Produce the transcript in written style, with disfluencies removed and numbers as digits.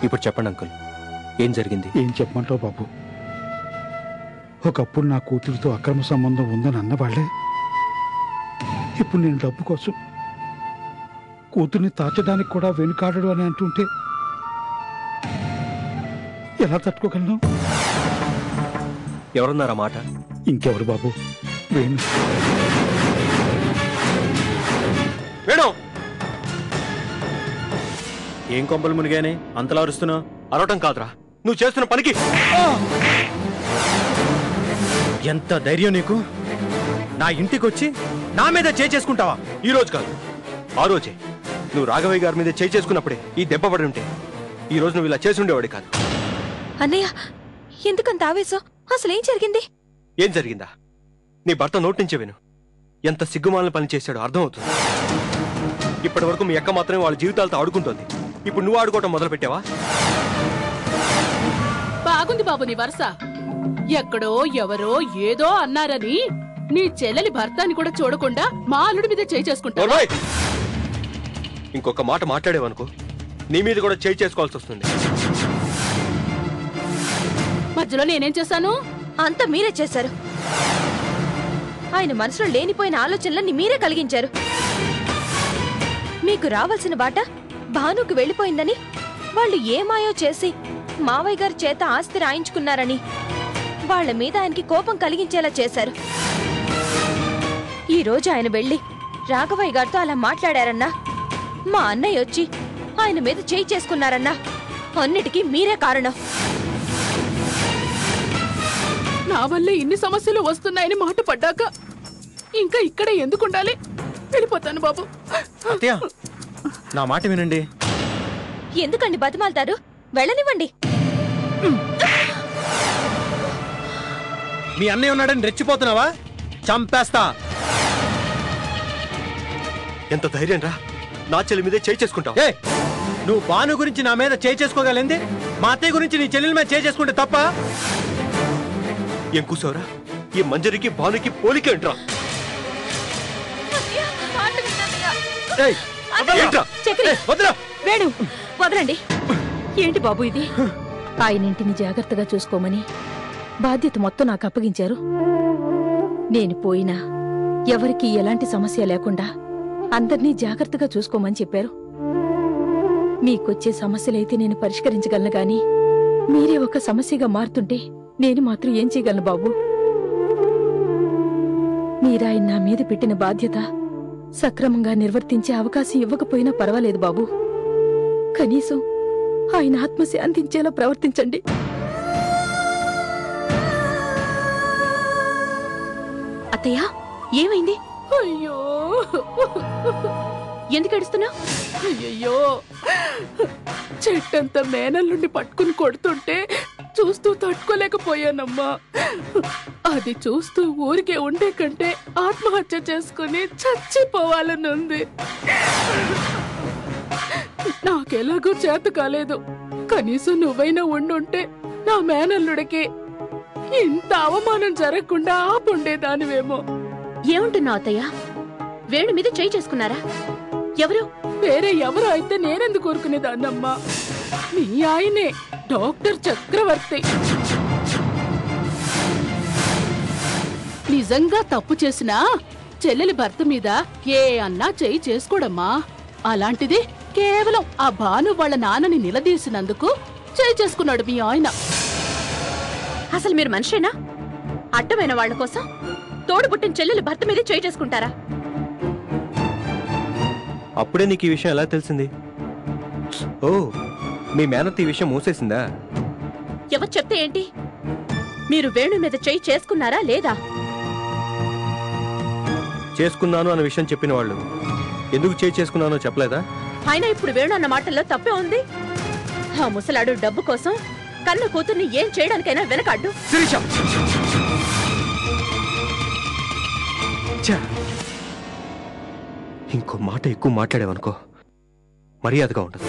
ఇప్పుడు చెప్పండి అంకుల్, ఏం జరిగింది? ఏం చెప్పమంటావు బాబు? ఒకప్పుడు నా కూతురితో అక్రమ సంబంధం ఉందని అన్నవాళ్లే ఇప్పుడు నేను డబ్బు కోసం కూతుర్ని తాచడానికి కూడా వెనుకాడడు అని అంటుంటే ఎలా తట్టుకోగలను? ఎవరన్నారా మాట? ఇంకెవరు బాబు? వేణు. వేణు, ఏం కొంపలు మునిగానే అంతలా అరుస్తున్నావు? అరవటం కాదురా, నువ్వు చేస్తున్న పనికి. ఎంత ధైర్యం నీకు? నా ఇంటికి వచ్చి నా మీద చేసుకుంటావా? ఈ రోజు కాదు, ఆ రోజే నువ్వు రాఘవయ్య గారి మీద చేసుకున్నప్పుడే ఈ దెబ్బ పడి ఉంటే ఈ రోజు నువ్వు ఇలా చేసి ఉండేవాడి కాదు. అన్నయ్య, ఎందుకంత ఆవేశం? అసలేం జరిగింది? ఏం జరిగిందా? నీ భర్త నోటి నుంచే విను. ఎంత సిగ్గుమాలను పని చేశాడో అర్థమవుతుంది. ఇప్పటి వరకు మీ అక్క మాత్రమే వాళ్ళ జీవితాలతో ఆడుకుంటోంది. ఇప్పుడు నువ్వు ఆడుకోవటం మొదలు పెట్టావా? బాగుంది బాబు నీ వరుస. ఎక్కడో ఎవరో ఏదో అన్నారని నీ చెల్లెలి భర్తని కూడా చూడకుండా మా అల్లుడి మీద చేసుకుంటా. ఇంకొక మాట మాట్లాడేవనుకో నీ మీద కూడా చేసుకోవాల్సి వస్తుంది. మధ్యలో నేనేం చేశాను? అంతా మీరే చేశారు. ఆయన మనసులో లేనిపోయిన ఆలోచనలన్నీ మీరే కలిగించారు. మీకు రావాల్సిన బాట భానుకు వెళ్ళిపోయిందని వాళ్ళు ఏమాయో చేసి మావయ్య గారి చేత ఆస్తి రాయించుకున్నారని వాళ్ల మీద ఆయనకి కోపం కలిగించేలా చేశారు. ఈ రోజు ఆయన వెళ్లి రాఘవయ్య గారితో అలా మాట్లాడారన్నా, మా అన్నయ్య వచ్చి ఆయన మీద చేసుకున్నారన్నా, అన్నిటికీ మీరే కారణం. నా వల్లే ఇన్ని సమస్యలు వస్తున్నాయని మాట పడ్డాక ఇంకా ఇక్కడే ఎందుకుండాలి? వెళ్ళిపోతాను బాబు. నా మాట వినండి. ఎందుకండి బతిమాలతారు? వెళ్ళనివ్వండి. మీ అన్నయ్య ఉన్నాడని రెచ్చిపోతున్నావా? చంపేస్తా. ఎంత ధైర్యం రా, నా చెల్లి మీదే చేసుకుంటావు? నువ్వు భాను గురించి నా మీద చేసుకోగలింది, మా అత్తయ్య గురించి నీ చెల్లెల మీద చేసుకుంటే తప్ప? ఏం కూర్చోరా? ఈ మంజరికి భానుకి పోలికేంట్రా? వేణు, వదలండి. ఏంటి బాబు ఇది? ఆయన ఇంటిని జాగ్రత్తగా చూసుకోమని బాధ్యత మొత్తం నాకు అప్పగించారు. నేను పోయినా ఎవరికి ఎలాంటి సమస్య లేకుండా అందర్నీ జాగ్రత్తగా చూసుకోమని చెప్పారు. మీకొచ్చే సమస్యలైతే నేను పరిష్కరించగలను గాని మీరే ఒక సమస్యగా మారుతుంటే నేను మాత్రం ఏం చేయగలను బాబు? మీరాయన నా మీద పెట్టిన బాధ్యత సక్రమంగా నిర్వర్తించే అవకాశం ఇవ్వకపోయినా పర్వాలేదు బాబు. కనీసం ఆయన ఆత్మ శాంతించేలా ప్రవర్తించండి. అత్తయ్య, ఏమైంది? అయ్యో, ఎందుకు ఏడుస్తున్నావు? అయ్యో, చెట్టంతా మేనల్లుండి పట్టుకుని కొడుతుంటే చూస్తూ తట్టుకోలేకపోయానమ్మా. అది చూస్తూ ఊరికే ఉండే కంటే ఆత్మహత్య చేసుకుని చచ్చిపోవాలనుంది. నాకెలాగూ చేత కాలేదు. కనీసం నువ్వైనా ఉండుంటే నా మేనల్లుడికి ఇంత అవమానం జరగకుండా ఆపుండేదానివేమో. ఏమంటున్నావు అత్తయ్య? వేణు మీద చేసుకున్నారా? ఎవరు? వేరే ఎవరు అయితే నేనెందుకు కోరుకునేదాన్నమ్మా? మీ ఆయనే, డాక్టర్ చక్రవర్తి. నిజంగా తప్పు చేసినా చెల్లెలి భర్త మీద ఏ అన్నా చేసుకోడమ్మా. అలాంటిది కేవలం ఆ భాను వాళ్ళ నాన్నని నిలదీసినందుకు చేసుకున్నాడు మీ ఆయన. అసలు మీరు మనిషేనా? అడ్డమైన వాళ్ల కోసం తోడుబుట్టిన చెల్లెలి భర్త మీద చేసుకుంటారా? అప్పుడే నీకు ఈ విషయం ఎలా తెలిసింది? ఓ, మీ మేనత్త ఈ విషయం మూసేసిందా? ఎవరు చెప్తే ఏంటి? మీరు వేణు మీద చేసుకున్నారా లేదా? చేసుకున్నాను అన్న విషయం చెప్పిన వాళ్ళు ఎందుకు చేసుకున్నానో చెప్పలేదా? అయినా ఇప్పుడు వేణు అన్న మాటల్లో తప్పే ఉంది. ఆ ముసలాడు డబ్బు కోసం కన్న కూతుర్ని ఏం చేయడానికైనా వెనకాడ్డు. ఇంకో మాట ఎక్కువ మాట్లాడేవనుకో మర్యాదగా ఉండదు.